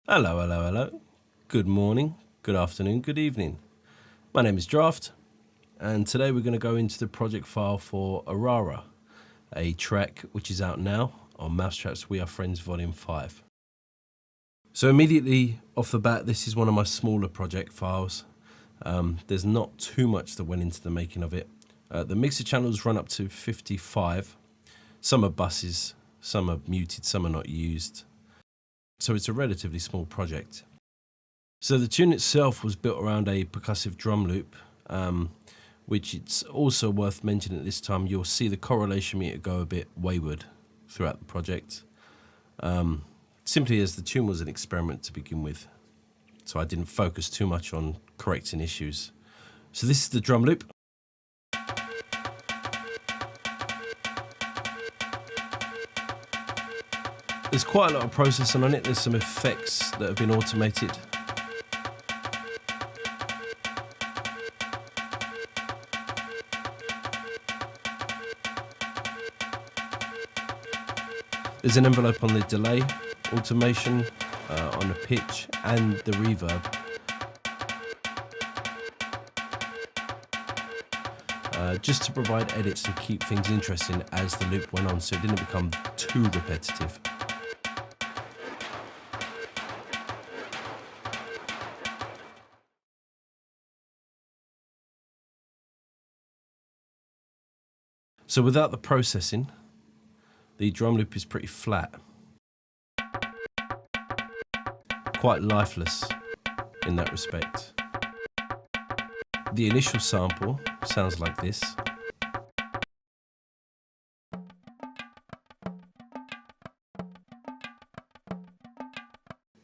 Hello, hello, hello. Good morning, good afternoon, good evening. My name is Draft, and today we're going to go into the project file for Arara, a track which is out now on mau5trap's We Are Friends Vol.5. So immediately off the bat, this is one of my smaller project files. There's not too much that went into the making of it. The mixer channels run up to 55. Some are buses, some are muted, some are not used. So it's a relatively small project. So the tune itself was built around a percussive drum loop, which it's also worth mentioning at this time. You'll see the correlation meter go a bit wayward throughout the project, simply as the tune was an experiment to begin with. So I didn't focus too much on correcting issues. So this is the drum loop. There's quite a lot of processing on it. There's some effects that have been automated. There's an envelope on the delay, automation, on the pitch and the reverb. Just to provide edits and keep things interesting as the loop went on so it didn't become too repetitive. So without the processing, the drum loop is pretty flat. Quite lifeless in that respect. The initial sample sounds like this.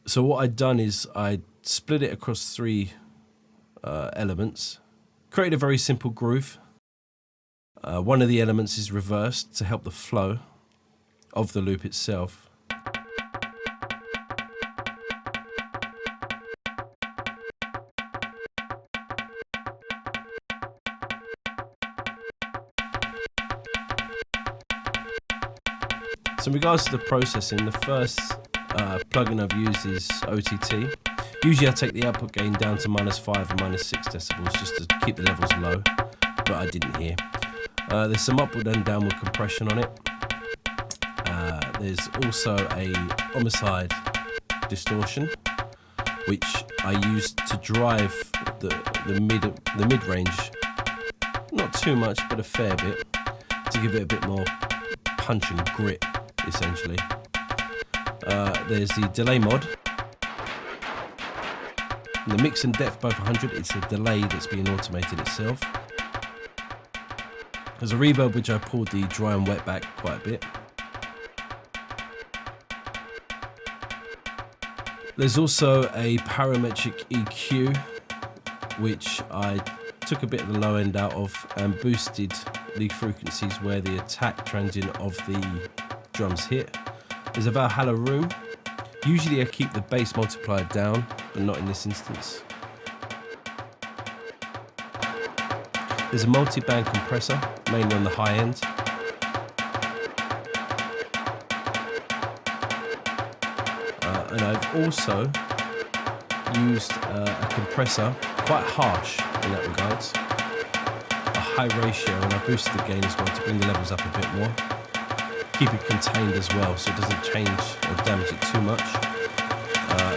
So what I'd done is I split it across three elements, created a very simple groove. One of the elements is reversed to help the flow of the loop itself. So in regards to the processing, the first plugin I've used is OTT. Usually I take the output gain down to -5 and -6 decibels just to keep the levels low, but I didn't here. There's some upward and downward compression on it. There's also a homicide distortion, which I used to drive the mid-range, not too much, but a fair bit, to give it a bit more punch and grit, essentially. There's the delay mod. And the mix and depth both 100, it's the delay that's being automated itself. There's a reverb which I pulled the dry and wet back quite a bit. There's also a parametric EQ, which I took a bit of the low end out of and boosted the frequencies where the attack transient of the drums hit. There's a Valhalla room. Usually I keep the bass multiplier down, but not in this instance. There's a multi-band compressor, mainly on the high end. And I've also used a compressor, quite harsh in that regards. A high ratio, and I boosted the gain as well to bring the levels up a bit more. Keep it contained as well so it doesn't change or damage it too much.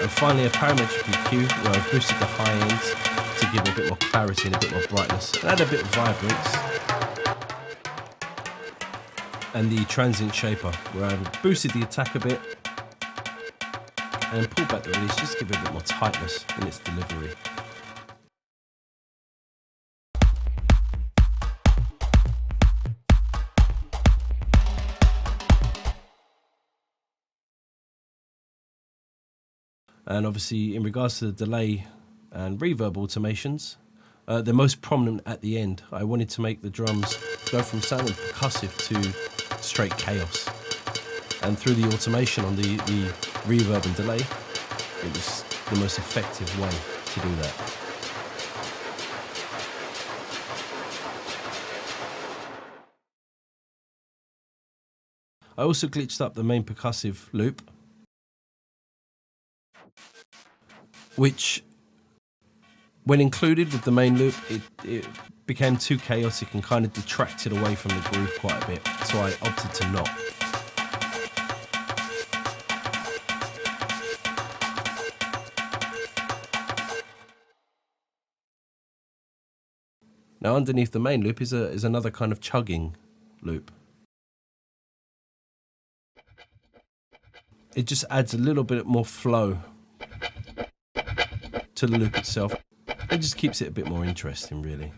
And finally a parametric EQ where I've boosted the high end to give it a bit more clarity and a bit more brightness. And add a bit of vibrance. And the transient shaper where I've boosted the attack a bit and pulled back the release just to give it a bit more tightness in its delivery. And obviously in regards to the delay and reverb automations, they're most prominent at the end. I wanted to make the drums go from sounding percussive to straight chaos. And through the automation on the reverb and delay, it was the most effective way to do that. I also glitched up the main percussive loop which, when included with the main loop, it became too chaotic and kind of detracted away from the groove quite a bit, so I opted to not. Now underneath the main loop is another kind of chugging loop. It just adds a little bit more flow to the loop itself. It just keeps it a bit more interesting, really.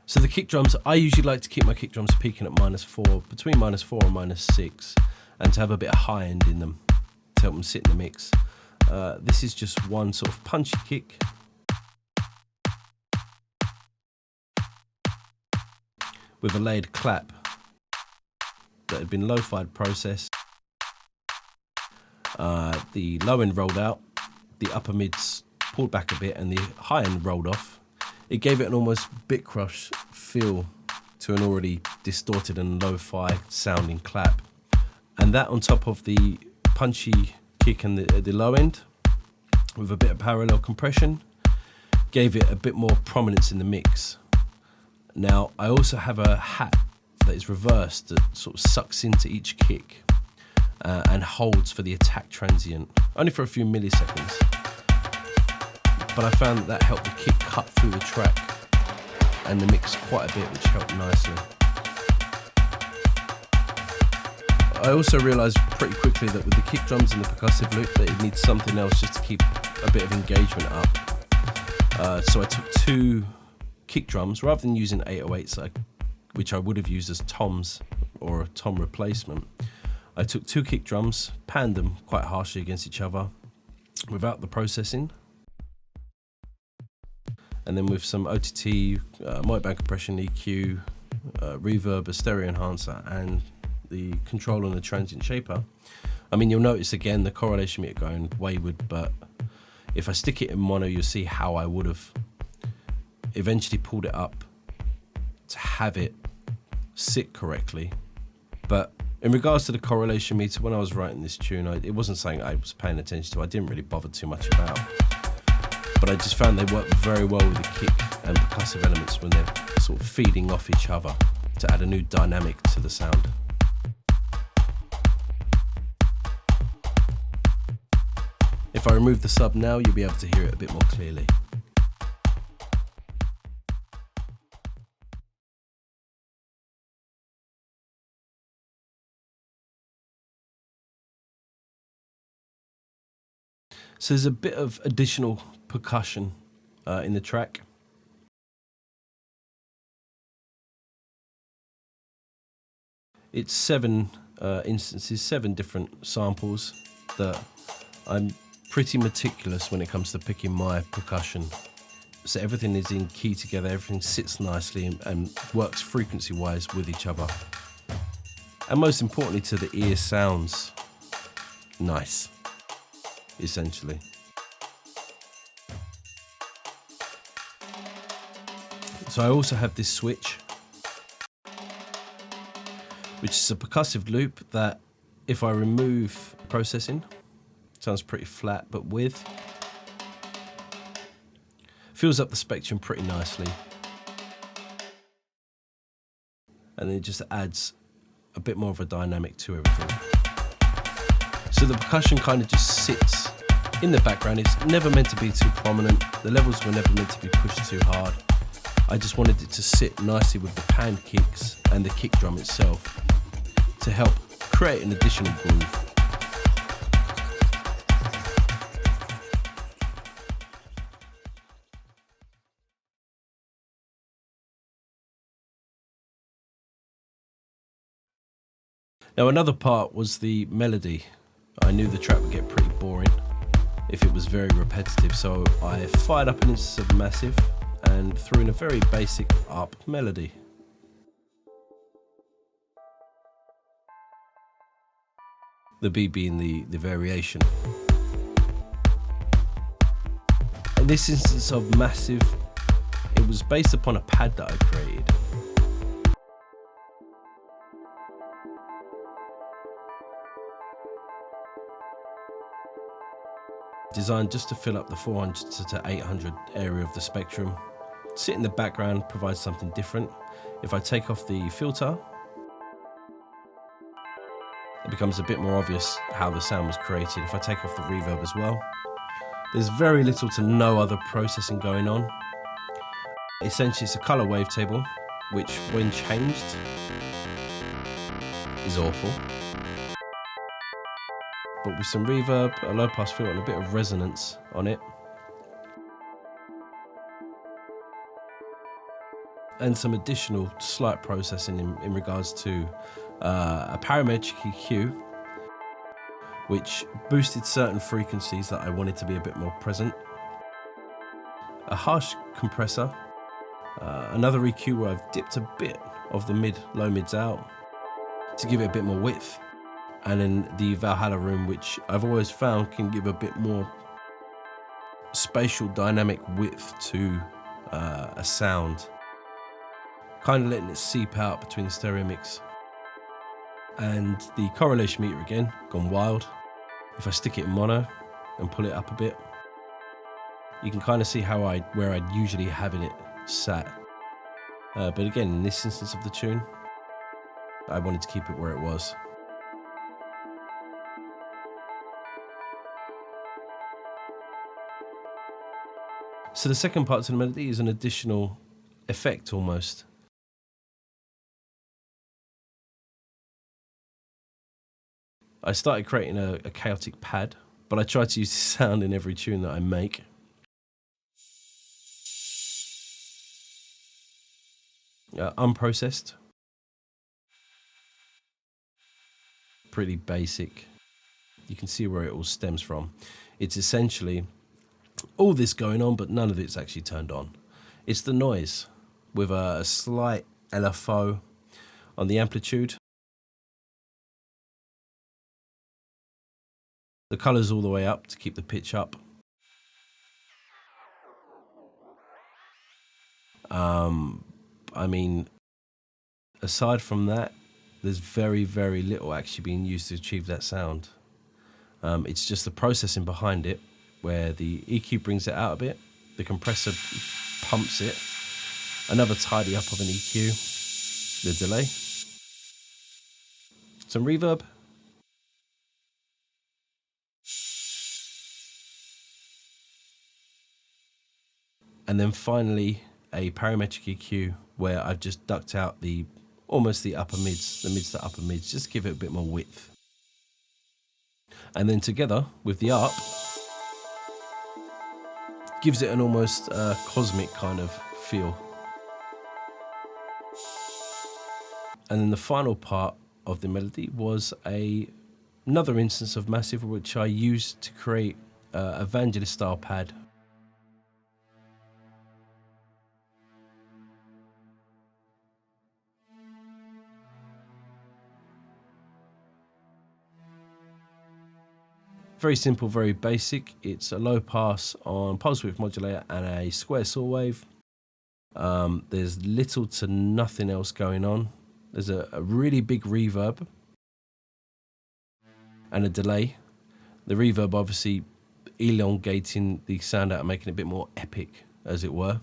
So the kick drums, I usually like to keep my kick drums peaking at -4, between -4 and -6, and to have a bit of high end in them to help them sit in the mix. This is just one sort of punchy kick with a layered clap that had been lo-fi processed. The low end rolled out, the upper mids pulled back a bit, and the high end rolled off. It gave it an almost bit crush feel to an already distorted and lo-fi sounding clap. And that on top of the punchy kick and the low end with a bit of parallel compression gave it a bit more prominence in the mix. Now I also have a hat that is reversed that sort of sucks into each kick and holds for the attack transient, only for a few milliseconds. But I found that helped the kick cut through the track and the mix quite a bit, which helped nicely. I also realised pretty quickly that with the kick drums and the percussive loop that it needs something else just to keep a bit of engagement up. So I took 2 kick drums, rather than using 808s, which I would have used as toms or a tom replacement. I took 2 kick drums, panned them quite harshly against each other without the processing, and then with some OTT, multiband compression, EQ, reverb, a stereo enhancer, and the control on the transient shaper. I mean, you'll notice again the correlation meter going wayward, but if I stick it in mono, you'll see how I would have eventually pulled it up to have it sit correctly. But in regards to the correlation meter, when I was writing this tune, it wasn't something I was paying attention to. I didn't really bother too much about. But I just found they work very well with the kick and percussive elements when they're sort of feeding off each other to add a new dynamic to the sound. If I remove the sub now, you'll be able to hear it a bit more clearly. So there's a bit of additional percussion in the track. It's 7 instances, 7 different samples that I'm pretty meticulous when it comes to picking my percussion. So everything is in key together, everything sits nicely and works frequency-wise with each other. And most importantly, to the ear sounds nice, essentially. So I also have this switch, which is a percussive loop that, if I remove processing, sounds pretty flat, but with, fills up the spectrum pretty nicely. And it just adds a bit more of a dynamic to everything. So the percussion kind of just sits in the background. It's never meant to be too prominent. The levels were never meant to be pushed too hard. I just wanted it to sit nicely with the pan kicks and the kick drum itself to help create an additional groove. Now another part was the melody. I knew the track would get pretty boring if it was very repetitive, so I fired up an instance of Massive and threw in a very basic up melody. the B being the variation. In this instance of massive, it was based upon a pad that I created. Designed just to fill up the 400 to 800 area of the spectrum. Sit in the background, provides something different. If I take off the filter, it becomes a bit more obvious how the sound was created. If I take off the reverb as well, there's very little to no other processing going on. Essentially, it's a color wavetable, which when changed is awful. But with some reverb, a low pass filter and a bit of resonance on it, and some additional slight processing in regards to a parametric EQ, which boosted certain frequencies that I wanted to be a bit more present, a harsh compressor, another EQ where I've dipped a bit of the low mids out to give it a bit more width, and then the Valhalla room, which I've always found can give a bit more spatial dynamic width to a sound, kind of letting it seep out between the stereo mix. And the correlation meter again, gone wild. If I stick it in mono and pull it up a bit, you can kind of see where I'd usually having it sat. But again, in this instance of the tune, I wanted to keep it where it was. So the second part to the melody is an additional effect almost. I started creating a chaotic pad, but I try to use this sound in every tune that I make. Unprocessed. Pretty basic. You can see where it all stems from. It's essentially all this going on, but none of it's actually turned on. It's the noise with a slight LFO on the amplitude. The colours all the way up to keep the pitch up. I mean, aside from that, there's very, very little actually being used to achieve that sound. It's just the processing behind it, where the EQ brings it out a bit, the compressor pumps it, another tidy up of an EQ, the delay, some reverb, and then finally a parametric EQ where I've just ducked out almost the upper mids, the mids to upper mids, just to give it a bit more width. And then together with the ARP, gives it an almost cosmic kind of feel. And then the final part of the melody was another instance of Massive, which I used to create a Vangelis style pad. Very simple, very basic. It's a low pass on pulse width modulator and a square saw wave. There's little to nothing else going on. There's a really big reverb and a delay. The reverb obviously elongating the sound out and making it a bit more epic, as it were.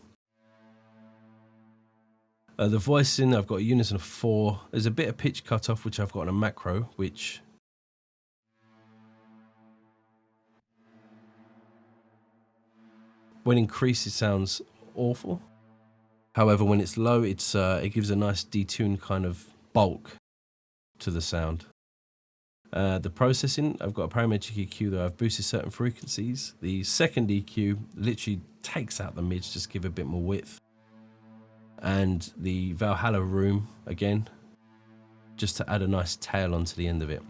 The voicing, I've got a unison of 4. There's a bit of pitch cut off, which I've got on a macro, which when increased, it sounds awful. However, when it's low, it gives a nice detuned kind of bulk to the sound. The processing, I've got a parametric EQ that I've boosted certain frequencies. The second EQ literally takes out the mids, just give a bit more width. And the Valhalla room, again, just to add a nice tail onto the end of it.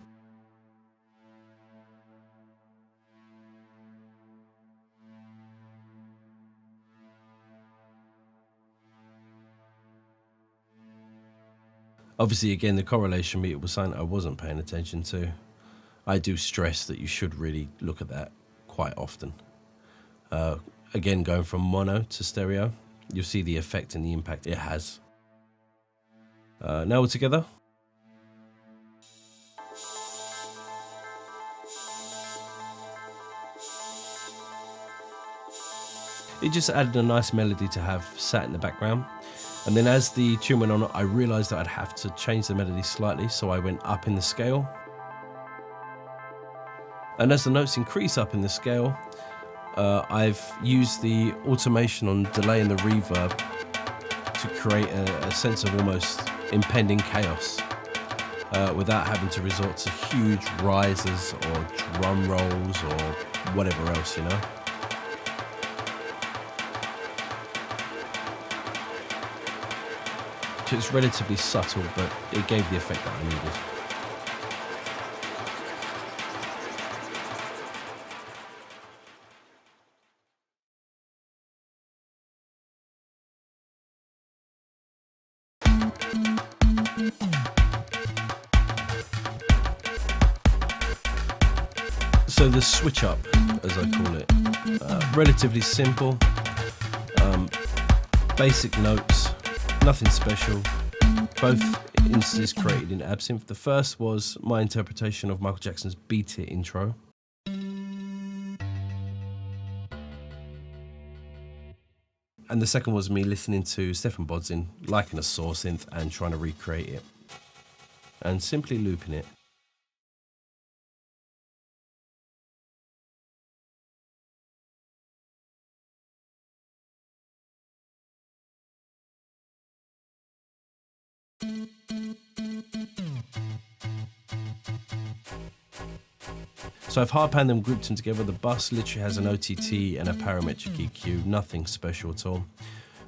Obviously, again, the correlation meter was something I wasn't paying attention to. I do stress that you should really look at that quite often. Again, going from mono to stereo, you'll see the effect and the impact it has. Now all together. It just added a nice melody to have sat in the background. And then as the tune went on, I realized that I'd have to change the melody slightly, so I went up in the scale. And as the notes increase up in the scale, I've used the automation on delay and the reverb to create a sense of almost impending chaos without having to resort to huge risers or drum rolls or whatever else, you know. So it's relatively subtle, but it gave the effect that I needed. So the switch up, as I call it, relatively simple, basic notes, nothing special. Both instances created in Absinthe. The first was my interpretation of Michael Jackson's Beat It intro. And the second was me listening to Stephan Bodzin, liking a saw synth and trying to recreate it. And simply looping it. So I've hard panned them, grouped them together. The bus literally has an OTT and a parametric EQ, nothing special at all.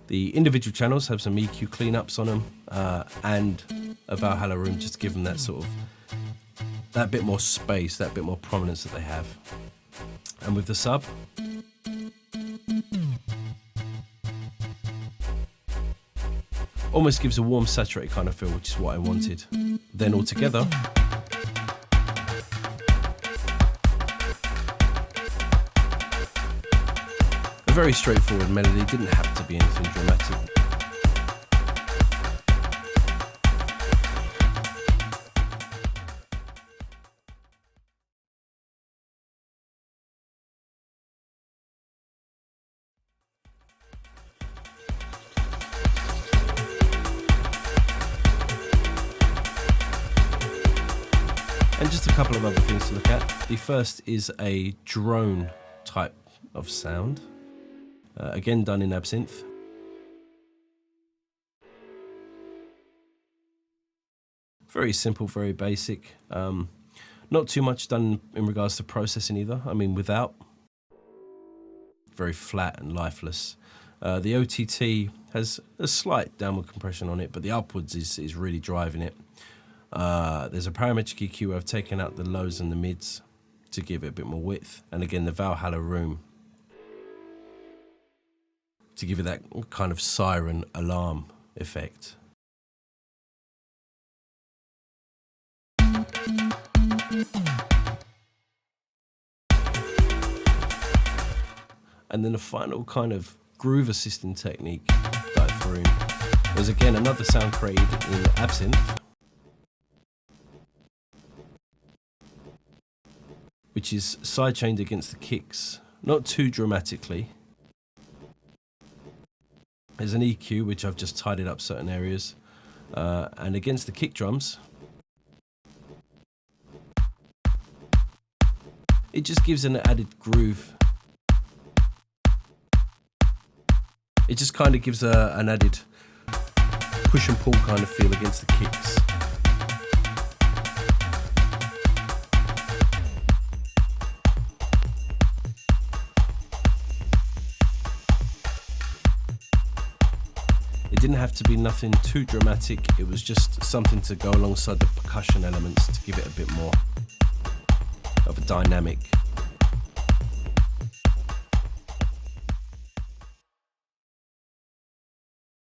The individual channels have some EQ cleanups on them and a Valhalla room, just to give them that sort of, that bit more space, that bit more prominence that they have. And with the sub, almost gives a warm, saturated kind of feel, which is what I wanted. Then all together, a very straightforward melody, didn't have to be anything dramatic. And just a couple of other things to look at. The first is a drone type of sound. Again, done in Absinthe. Very simple, very basic. Not too much done in regards to processing either. I mean, without. Very flat and lifeless. The OTT has a slight downward compression on it, but the upwards is really driving it. There's a parametric EQ where I've taken out the lows and the mids to give it a bit more width. And again, the Valhalla room to give it that kind of siren alarm effect. And then the final kind of groove assisting technique that I threw in was again another sound created in Absinthe, which is sidechained against the kicks, not too dramatically. There's an EQ, which I've just tidied up certain areas, and against the kick drums, it just gives an added groove. It just kind of gives an added push and pull kind of feel against the kicks. It didn't have to be nothing too dramatic, it was just something to go alongside the percussion elements to give it a bit more of a dynamic